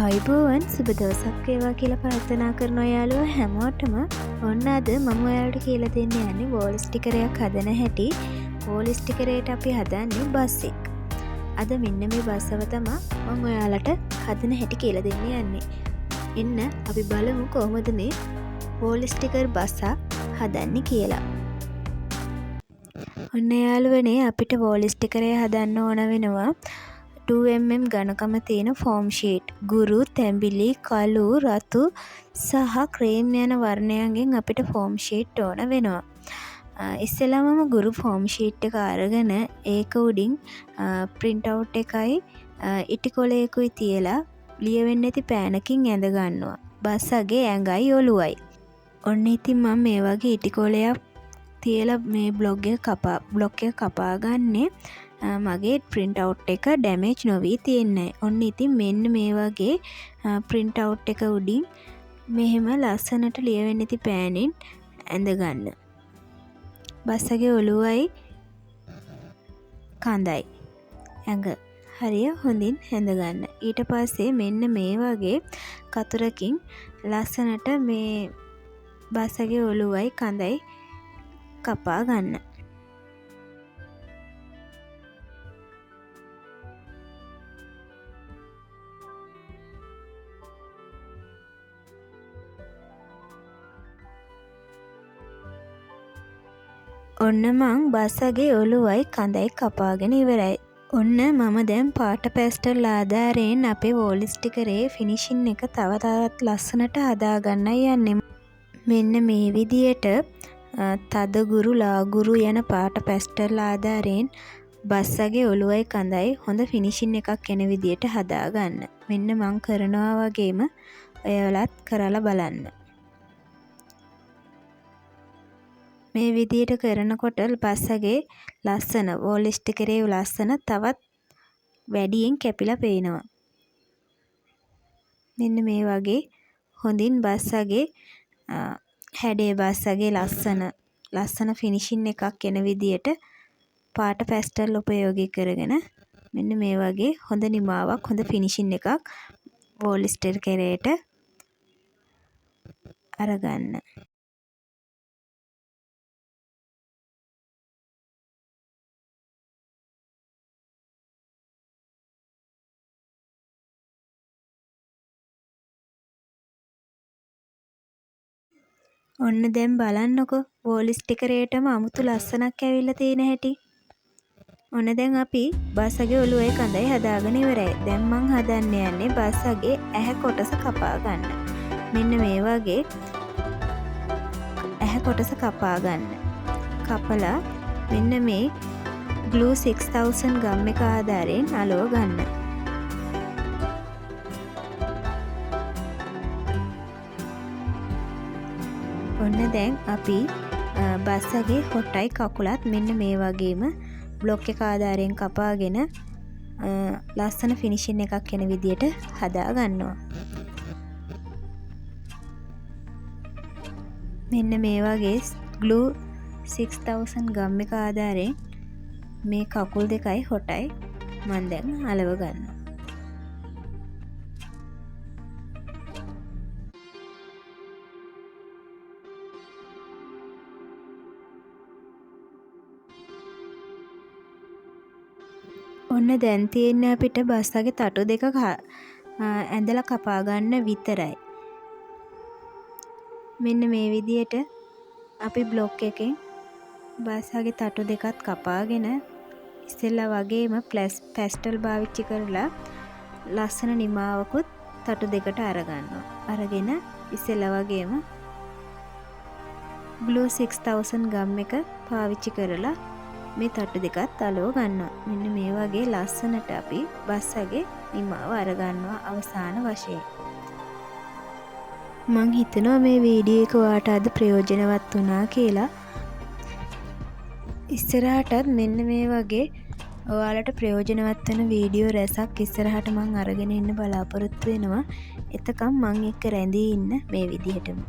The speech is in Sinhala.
ආයුබෝවන් සුබ දවසක් වේවා කියලා ප්‍රාර්ථනා කරනවා යාළුවෝ හැමෝටම. ඔන්න අද මම ඔයාලට කියලා දෙන්න යන්නේ වෝල් ස්ටිකරයක් හදන හැටි. වෝල් ස්ටිකරයට අපි හදන්නේ බස් එක. අද මෙන්න මේ බස්සව තමයි මම ඔයාලට හදන හැටි කියලා දෙන්න යන්නේ. එන්න අපි බලමු කොහොමද මේ වෝල් ස්ටිකර් බස්සක් හදන්නේ කියලා. ඔන්න යාළුවනේ අපිට වෝල් ස්ටිකරය හදන්න ඕන වෙනවා 2mm ඝනකම තියෙන ෆෝම් ෂීට්. ගුරු, තැඹිලි, කළු, රතු සහ ක්‍රීම් යන වර්ණයන්ගෙන් අපිට ෆෝම් ෂීට් ඕන වෙනවා. ඉස්සෙල්ලාම ගුරු ෆෝම් ෂීට් එක අරගෙන ඒක උඩින් print out එකයි ඉටි කොලයකුයි තියලා ලියවෙන්නේ නැති පෑනකින් ඇඳ ගන්නවා. බස්සගේ ඇඟයි ඔළුවයි. ඔන්න ඉතින් මම මේ වගේ ඉටි කොලයක් තියලා මේ බ්ලොක් එක කපා ගන්නේ. මගේ print out එක damage නොවී තියෙන්නේ. ඔන්න ඉතින් මෙන්න මේ වගේ print out එක උඩින් මෙහෙම ලස්සනට ලියවෙන්නේ නැති පෑනෙන් ඇඳ ගන්න. බස්සගේ ඔළුවයි කඳයි ඇඟ හරිය හොඳින් ඇඳ ගන්න. ඊට පස්සේ මෙන්න මේ වගේ කතුරකින් ලස්සනට මේ බස්සගේ ඔළුවයි කඳයි කපා ගන්න. ඔන්න මං බස්සගේ ඔළුවයි කඳයි කපාගෙන ඉවරයි. ඔන්න මම දැන් පාට පැස්ටල් ආධාරයෙන් අපේ වෝල් ස්ටිකරේ ෆිනිෂින් එක තව තවත් ලස්සනට හදාගන්නයි යන්නේ. මෙන්න මේ විදියට තදගුරු ලාගුරු යන පාට පැස්ටල් ආධාරයෙන් බස්සගේ ඔළුවයි කඳයි හොඳ ෆිනිෂින් එකක් එන විදියට හදාගන්න. මෙන්න මං කරනවා වගේම ඔයාලත් කරලා බලන්න. මේ විදියට කරනකොට බස්සගේ ලස්සන වෝල් ස්ටිකරේ ලස්සන තවත් වැඩියෙන් කැපිලා පේනවා. මෙන්න මේ වගේ හොඳින් බස්සගේ හැඩේ බස්සගේ ලස්සන ෆිනිෂින් එකක් එන විදියට පාට පැස්ටල් උපයෝගී කරගෙන මෙන්න මේ වගේ හොඳ නිමාවක් හොඳ ෆිනිෂින් එකක් වෝල් ස්ටිකරේට අරගන්න. ඔන්න දැන් බලන්නකො වෝල් ස්ටිකරේටම අමුතු ලස්සනක් ඇවිල්ලා තියෙන හැටි. ඔන්න දැන් අපි බස්සගේ ඔළුවයි කඳයි හදාගෙන ඉවරයි. දැන් මං හදන්න යන්නේ බස්සගේ ඇහැ කොටස කපා ගන්න. මෙන්න මේ වගේ ඇහැ කොටස කපා ගන්න. කපලා මෙන්න මේ glue 6000 ගම් එක ආධාරයෙන් අලව ගන්න. ඔන්න දැන් අපි බස්සගේ හොටයි කකුලත් මෙන්න මේ වගේම බ්ලොක් එක ආධාරයෙන් කපාගෙන ලස්සන ෆිනිෂින් එකක් එන විදියට හදා ගන්නවා. මෙන්න මේ වගේ glue 6000 ගම් එක ආධාරයෙන් මේ කකුල් දෙකයි හොටයි මම දැන් අලව ගන්නවා. ඔන්න දැන් තියෙන්නේ අපිට බස්සගේ තටු දෙක ඇඳලා කපා ගන්න විතරයි. මෙන්න මේ විදියට අපි බ්ලොක් එකෙන් බස්සගේ තටු දෙකත් කපාගෙන ඉස්සෙල්ලා වගේම පැස්ටල් පාවිච්චි කරලා ලස්සන නිමාවකුත් තටු දෙකට අරගන්නවා. අරගෙන ඉස්සෙල්ලා වගේම glue 6000 ගම් එක පාවිච්චි කරලා මේ තට්ටු දෙකත් අලව ගන්නවා. මෙන්න මේ වගේ ලස්සනට අපි බස්සගේ නිමාව අරගන්නවා අවසාන වශයෙන්. මං හිතනවා මේ වීඩියෝ එක ඔයාට අද ප්‍රයෝජනවත් වුණා කියලා. ඉස්සරහටත් මෙන්න මේ වගේ ඔයාලට ප්‍රයෝජනවත් වෙන වීඩියෝ රැසක් ඉස්සරහට මං අරගෙන ඉන්න බලාපොරොත්තු වෙනවා. එතකම් මං එක්ක රැඳී ඉන්න මේ විදිහටම.